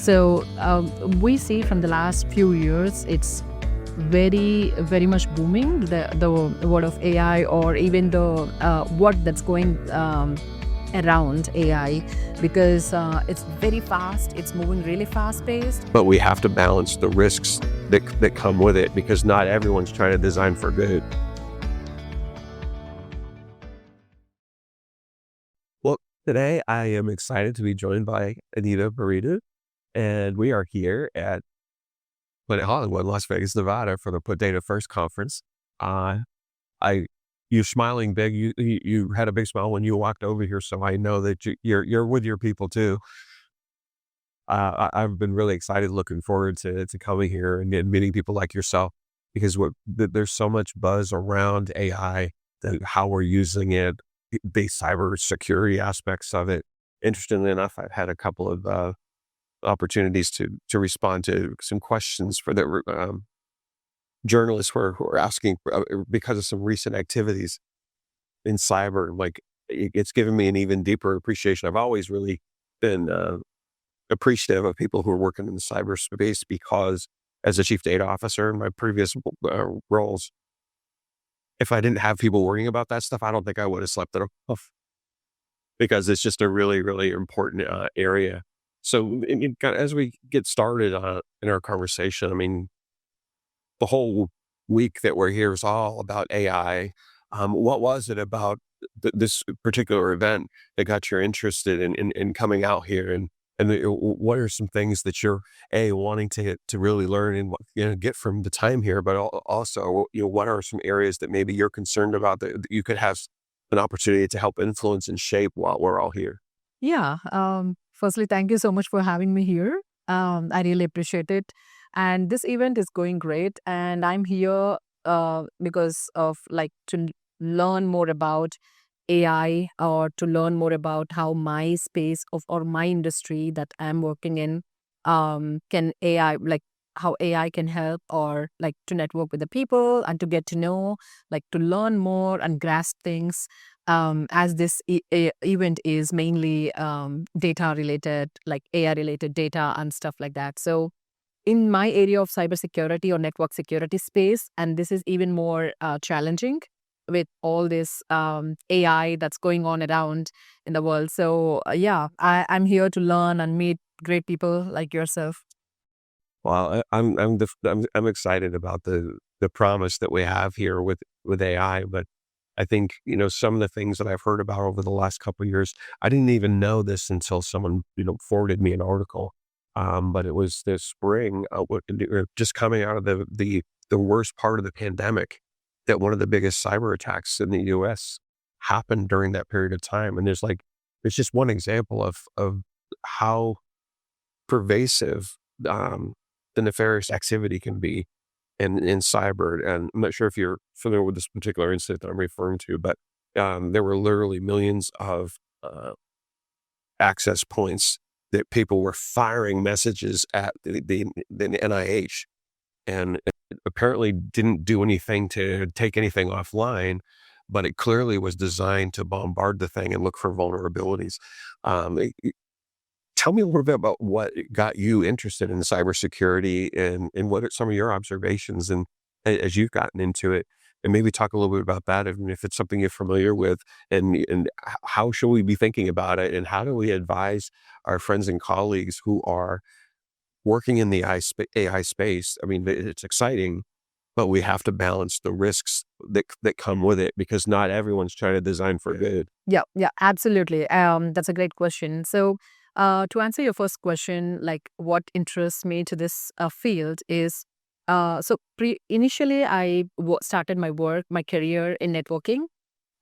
So we see from the last few years, it's very much booming, the word of AI, or even the what that's going around AI, because it's very fast, it's moving really fast paced. But we have to balance the risks that come with it, because not everyone's trying to design for good. Well, today I am excited to be joined by Anita Mareedu, and we are here at Planet Hollywood, Las Vegas, Nevada, for the Put Data First conference. You're smiling big. You had a big smile when you walked over here, so I know that you're with your people too. I've been really excited, looking forward to coming here and meeting people like yourself, because there's so much buzz around AI, how we're using it, the cybersecurity aspects of it. Interestingly enough, I've had a couple of opportunities to respond to some questions for the journalists who are asking because of some recent activities in cyber. Like, it's given me an even deeper appreciation. I've always really been appreciative of people who are working in the cyberspace, because as a chief data officer in my previous roles, if I didn't have people worrying about that stuff, I don't think I would have slept it off, because it's just a really important area. So as we get started in our conversation, I mean, the whole week that we're here is all about AI. What was it about this particular event that got you interested in coming out here? And what are some things that you're wanting to really learn and get from the time here, but also what are some areas that maybe you're concerned about that you could have an opportunity to help influence and shape while we're all here? Yeah. Firstly, thank you so much for having me here. I really appreciate it. And this event is going great. And I'm here because of to learn more about AI, or to learn more about how my space or my industry that I'm working in can AI, how AI can help, or to network with the people and to get to know, to learn more and grasp things, as this event is mainly data related, like AI related data and stuff like that. So in my area of cybersecurity or network security space, and this is even more challenging with all this AI that's going on around in the world. So I'm here to learn and meet great people like yourself. Well, I'm excited about the promise that we have here with AI, but I think some of the things that I've heard about over the last couple of years, I didn't even know this until someone forwarded me an article. But it was this spring, just coming out of the worst part of the pandemic, that one of the biggest cyber attacks in the U.S. happened during that period of time. And there's just one example of how pervasive the nefarious activity can be in cyber. And I'm not sure if you're familiar with this particular incident that I'm referring to, but there were literally millions of access points that people were firing messages at the NIH, and it apparently didn't do anything to take anything offline, but it clearly was designed to bombard the thing and look for vulnerabilities. Tell me a little bit about what got you interested in cybersecurity, and what are some of your observations and as you've gotten into it, and maybe talk a little bit about that, if it's something you're familiar with, and how should we be thinking about it, and how do we advise our friends and colleagues who are working in the AI space? I mean, it's exciting, but we have to balance the risks that come with it, because not everyone's trying to design for good. Yeah, absolutely. That's a great question. So, to answer your first question, what interests me to this field is, initially I started my career in networking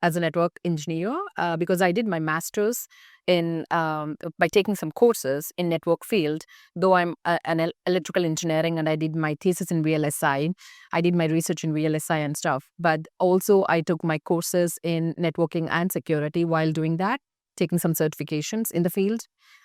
as a network engineer, because I did my master's in by taking some courses in network field. Though I'm an electrical engineering, and I did my thesis in VLSI, I did my research in VLSI and stuff. But also I took my courses in networking and security while doing that, taking some certifications in the field.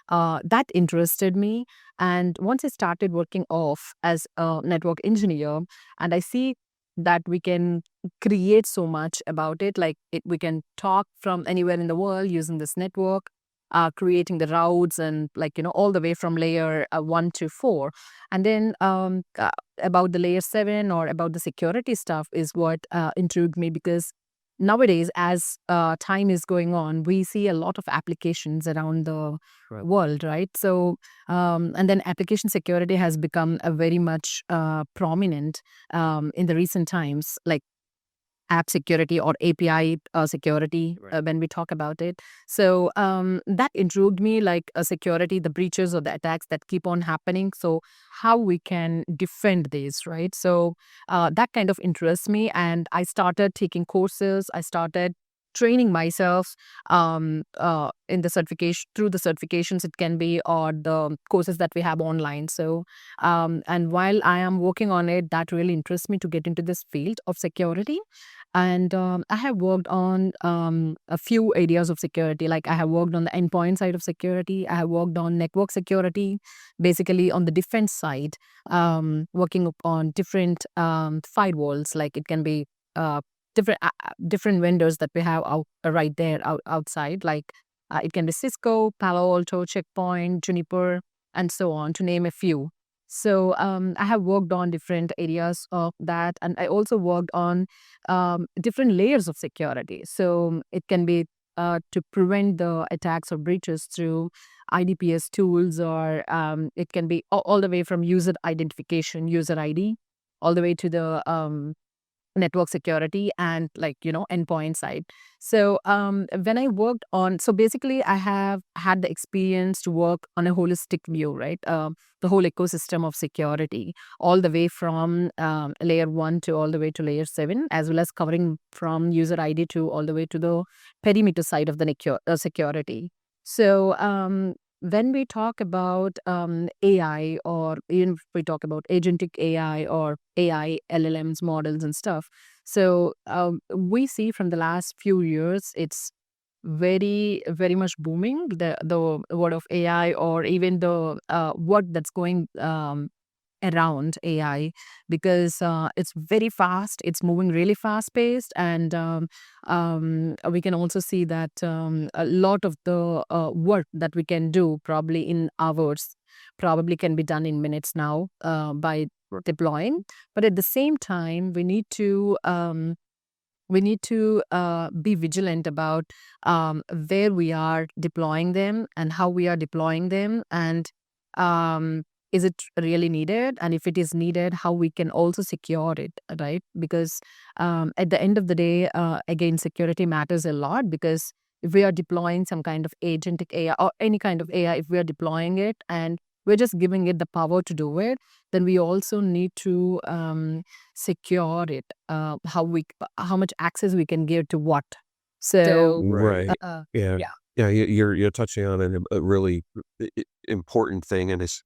That interested me. And once I started working off as a network engineer, and I see that we can create so much about it, we can talk from anywhere in the world using this network. creating the routes and all the way from layer 1 to 4. And then about the layer 7 or about the security stuff is what intrigued me, because nowadays, as time is going on, we see a lot of applications around the world, right? So, and then application security has become a very much prominent in the recent times, like app security or API security when we talk about it. So that intrigued me, like security, the breaches or the attacks that keep on happening. So how we can defend these, right? So that kind of interests me, and I started taking courses. I started training myself in the certification, through the certifications it can be, or the courses that we have online. So and while I am working on it, that really interests me to get into this field of security. And I have worked on a few areas of security. Like I have worked on the endpoint side of security. I have worked on network security, basically on the defense side, working on different firewalls. Like it can be different vendors that we have right there outside. Like it can be Cisco, Palo Alto, Checkpoint, Juniper, and so on, to name a few. So I have worked on different areas of that, and I also worked on different layers of security. So it can be to prevent the attacks or breaches through IDPS tools, or it can be all the way from user identification, user ID, all the way to the network security and endpoint side. So when I worked on, so basically I have had the experience to work on a holistic view, right? The whole ecosystem of security, all the way from layer 1 to all the way to layer 7, as well as covering from user ID to all the way to the perimeter side of the security. So when we talk about AI, or even if we talk about agentic AI or AI LLMs models and stuff, so we see from the last few years it's very very much booming, the word of AI, or even the work that's going around AI, because it's very fast, it's moving really fast paced, and we can also see that a lot of the work that we can do probably in hours probably can be done in minutes now by deploying. But at the same time, we need to be vigilant about where we are deploying them and how we are deploying them, and um, is it really needed? And if it is needed, how we can also secure it, right? Because at the end of the day, again, security matters a lot, because if we are deploying some kind of agentic AI or any kind of AI, if we are deploying it and we're just giving it the power to do it, then we also need to secure it, how much access we can give to what. So Right. Yeah. yeah. Yeah. You're touching on a really important thing, and it's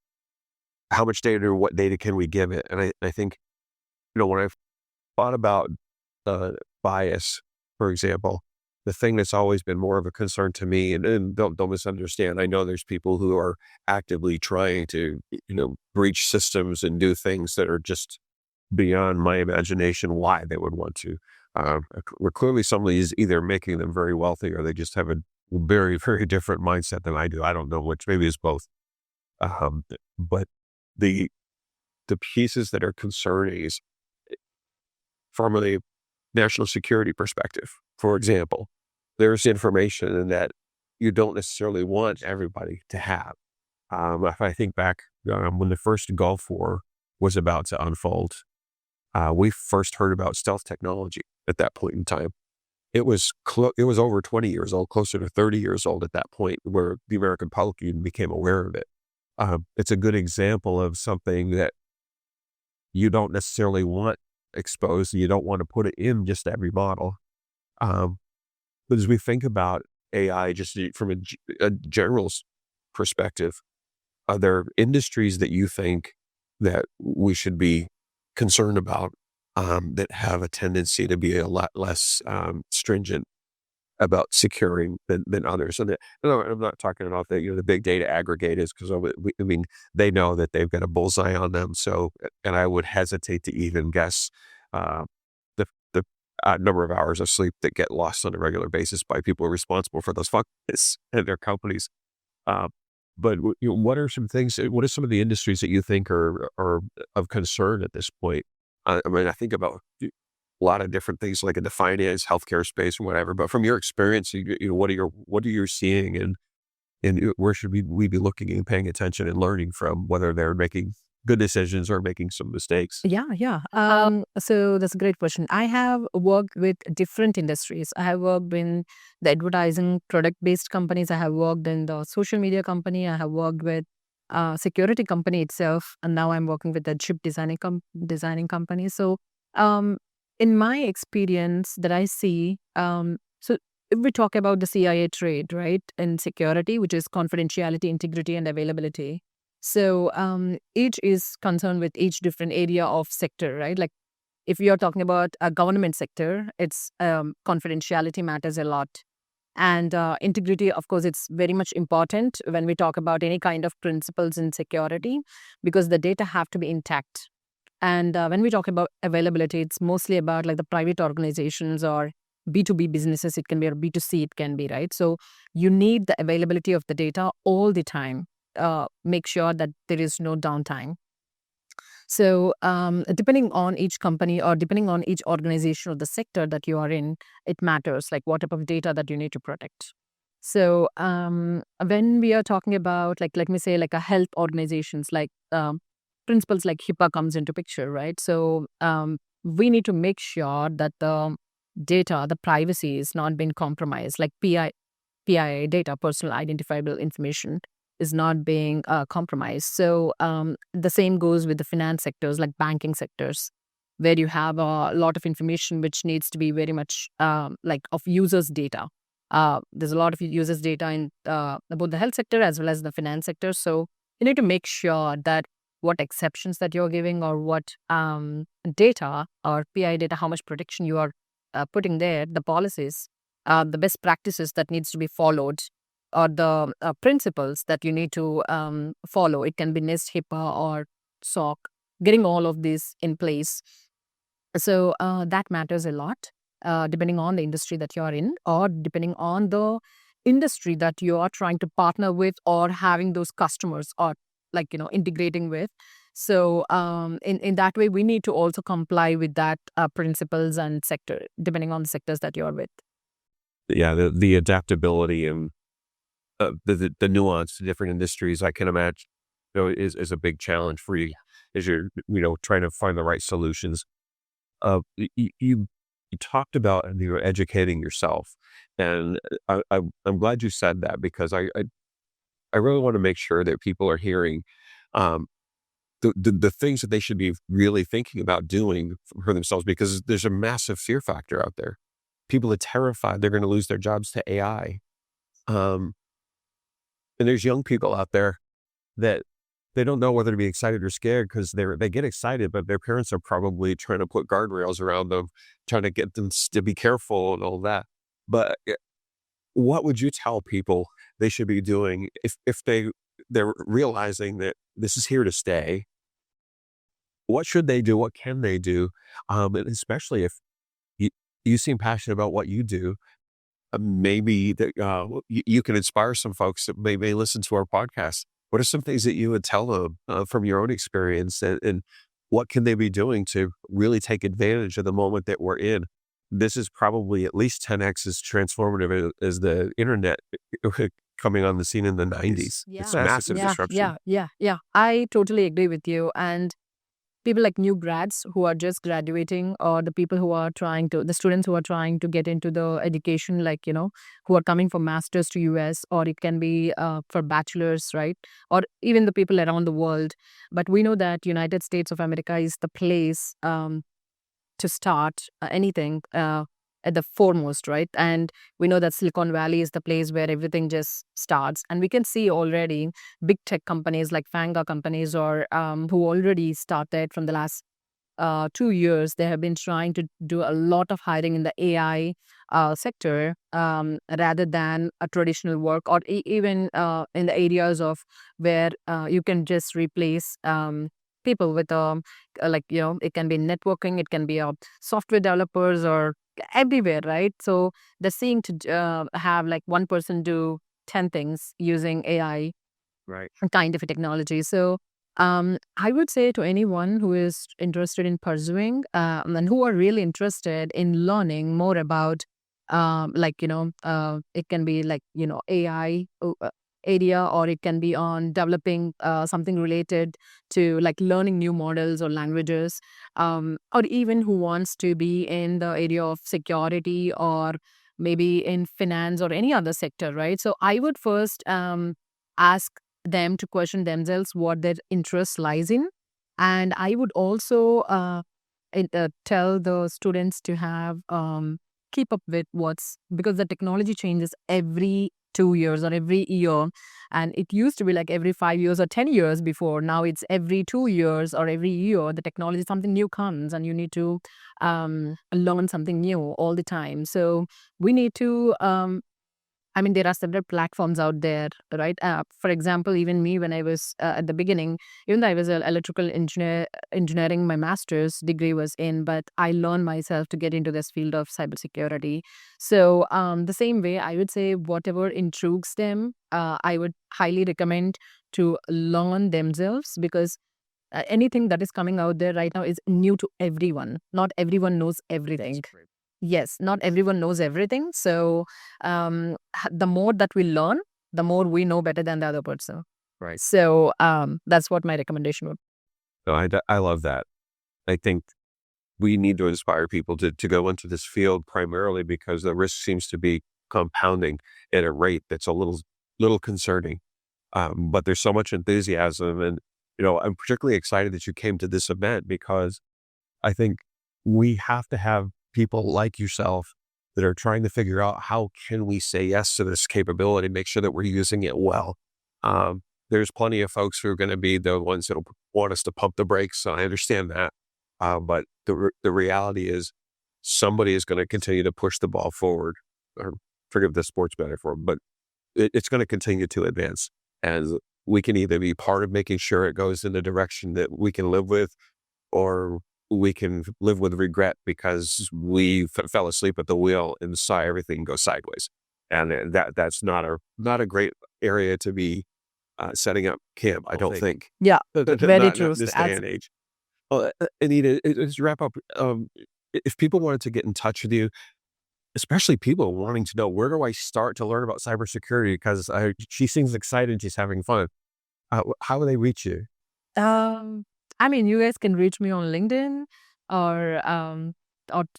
how much data or what data can we give it? And I think, when I've thought about bias, for example, the thing that's always been more of a concern to me, and don't misunderstand. I know there's people who are actively trying to, breach systems and do things that are just beyond my imagination why they would want to. Where clearly somebody is either making them very wealthy, or they just have a very, very different mindset than I do. I don't know which, maybe it's both. Um, but the the pieces that are concerning is from a national security perspective. For example, there's information that you don't necessarily want everybody to have. If I think back when the first Gulf War was about to unfold, we first heard about stealth technology at that point in time. It was over 20 years old, closer to 30 years old at that point, where the American public even became aware of it. It's a good example of something that you don't necessarily want exposed. You don't want to put it in just every model. But as we think about AI, just from a general perspective, are there industries that you think that we should be concerned about that have a tendency to be a lot less stringent about securing than others? And I'm not talking about the big data aggregators, because I mean, they know that they've got a bullseye on them. So, and I would hesitate to even guess uh, the number of hours of sleep that get lost on a regular basis by people responsible for those functions and their companies. Uh, but what are some things? What are some of the industries that you think are of concern at this point? I mean, I think about a lot of different things, like in the finance, healthcare space, or whatever. But from your experience, what are you seeing, and where should we be looking and paying attention and learning from, whether they're making good decisions or making some mistakes? Yeah, yeah. So that's a great question. I have worked with different industries. I have worked in the advertising product-based companies. I have worked in the social media company. I have worked with security company itself, and now I'm working with the chip designing company. So, um, in my experience that I see, so if we talk about the CIA trade, right, in security, which is confidentiality, integrity, and availability. So each is concerned with each different area of sector, right? Like if you're talking about a government sector, it's confidentiality matters a lot. And integrity, of course, it's very much important when we talk about any kind of principles in security because the data have to be intact. And when we talk about availability, it's mostly about like the private organizations or B2B businesses. It can be, or B2C, it can be, right? So you need the availability of the data all the time. Make sure that there is no downtime. So, depending on each company or depending on each organization or the sector that you are in, it matters like what type of data that you need to protect. So, when we are talking about like let me say like a health organizations, like principles like HIPAA comes into picture, right? So, we need to make sure that the data, the privacy is not being compromised, like PII data, personal identifiable information, is not being compromised. So the same goes with the finance sectors, like banking sectors, where you have a lot of information which needs to be very much like of users' data. There's a lot of users' data in both the health sector as well as the finance sector. So you need to make sure that what exceptions that you're giving or what data or PI data, how much protection you are putting there, the policies, the best practices that needs to be followed or the principles that you need to follow. It can be NIST, HIPAA, or SOC, getting all of these in place. So that matters a lot, depending on the industry that you're in or depending on the industry that you are trying to partner with or having those customers or like, integrating with. So in that way, we need to also comply with that principles and sector, depending on the sectors that you're with. Yeah, the adaptability and the nuance to different industries, I can imagine, is a big challenge for you as you're, trying to find the right solutions. You talked about educating yourself, and I'm glad you said that because I really want to make sure that people are hearing um, the things that they should be really thinking about doing for themselves, because there's a massive fear factor out there. People are terrified they're going to lose their jobs to AI. Um, and there's young people out there that they don't know whether to be excited or scared because they get excited, but their parents are probably trying to put guardrails around them, trying to get them to be careful and all that. But what would you tell people they should be doing if they're realizing that this is here to stay? What should they do? What can they do? And especially if you, you seem passionate about what you do, maybe that you can inspire some folks that may listen to our podcast. What are some things that you would tell them from your own experience, and what can they be doing to really take advantage of the moment that we're in? This is probably at least 10x as transformative as the internet coming on the scene in the 90s. It's Yeah. massive Yeah, disruption. yeah, yeah, yeah. I totally agree with you. And people like new grads who are just graduating or the people who are the students who are trying to get into the education, like, who are coming for masters to US, or it can be for bachelors, right? Or even the people around the world. But we know that United States of America is the place to start anything at the foremost, right? And we know that Silicon Valley is the place where everything just starts. And we can see already big tech companies like Fanga companies or who already started from the last 2 years. They have been trying to do a lot of hiring in the AI sector rather than a traditional work or even in the areas of where you can just replace people with like it can be networking, it can be software developers or everywhere, right? So they're seeing to have like one person do 10 things using AI Right. kind of a technology. So I would say to anyone who is interested in pursuing and who are really interested in learning more about it can be like, AI area, or it can be on developing something related to like learning new models or languages, or even who wants to be in the area of security or maybe in finance or any other sector, right? So I would first ask them to question themselves what their interest lies in. And I would also tell the students to have keep up with what's, because the technology changes every 2 years or every year. And it used to be like every 5 years or 10 years before. Now it's every 2 years or every year, the technology, something new comes and you need to learn something new all the time. So we need to there are several platforms out there, right? For example, even me, when I was at the beginning, even though I was an electrical engineering, my master's degree was in, but I learned myself to get into this field of cybersecurity. So, the same way, I would say whatever intrigues them, I would highly recommend to learn themselves, because anything that is coming out there right now is new to everyone. Not everyone knows everything. Yes, not everyone knows everything. So, the more that we learn, the more we know better than the other person. Right. So, that's what my recommendation would. No, I love that. I think we need to inspire people to go into this field primarily because the risk seems to be compounding at a rate that's a little concerning. But there's so much enthusiasm, and I'm particularly excited that you came to this event because I think we have to have people like yourself that are trying to figure out how can we say yes to this capability, make sure that we're using it well. There's plenty of folks who are going to be the ones that'll want us to pump the brakes. So I understand that. But the reality is somebody is going to continue to push the ball forward, or forgive the sports metaphor, but it's going to continue to advance. And we can either be part of making sure it goes in the direction that we can live with, or we can live with regret because we fell asleep at the wheel and saw everything go sideways. And that's not a great area to be setting up camp, I don't think. Yeah, very Not true. in this day and age. Well, Anita, as you wrap up, if people wanted to get in touch with you, especially people wanting to know, where do I start to learn about cybersecurity? Because she seems excited, she's having fun. How do they reach you? Um, you guys can reach me on LinkedIn or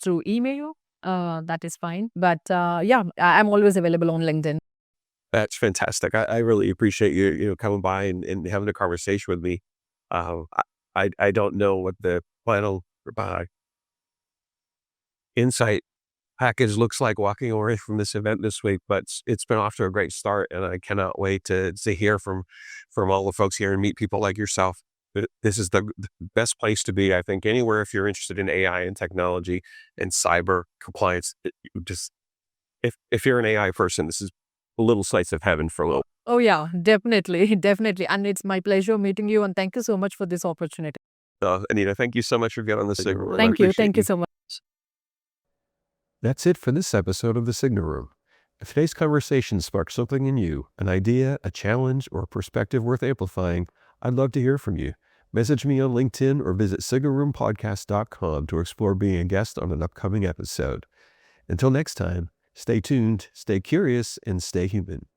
through email. That is fine. But yeah, I'm always available on LinkedIn. That's fantastic. I really appreciate you coming by and having a conversation with me. I don't know what the final insight package looks like walking away from this event this week, but it's been off to a great start, and I cannot wait to hear from all the folks here and meet people like yourself. This is the best place to be, I think, anywhere if you're interested in AI and technology and cyber compliance. Just if you're an AI person, this is a little slice of heaven for a little. Oh yeah, definitely, definitely. And it's my pleasure meeting you. And thank you so much for this opportunity. Anita, thank you so much for getting on the signal room. Thank you. Thank you so much. That's it for this episode of The Signal Room. If today's conversation sparked something in you, an idea, a challenge, or a perspective worth amplifying, I'd love to hear from you. Message me on LinkedIn or visit signalroompodcast.com to explore being a guest on an upcoming episode. Until next time, stay tuned, stay curious, and stay human.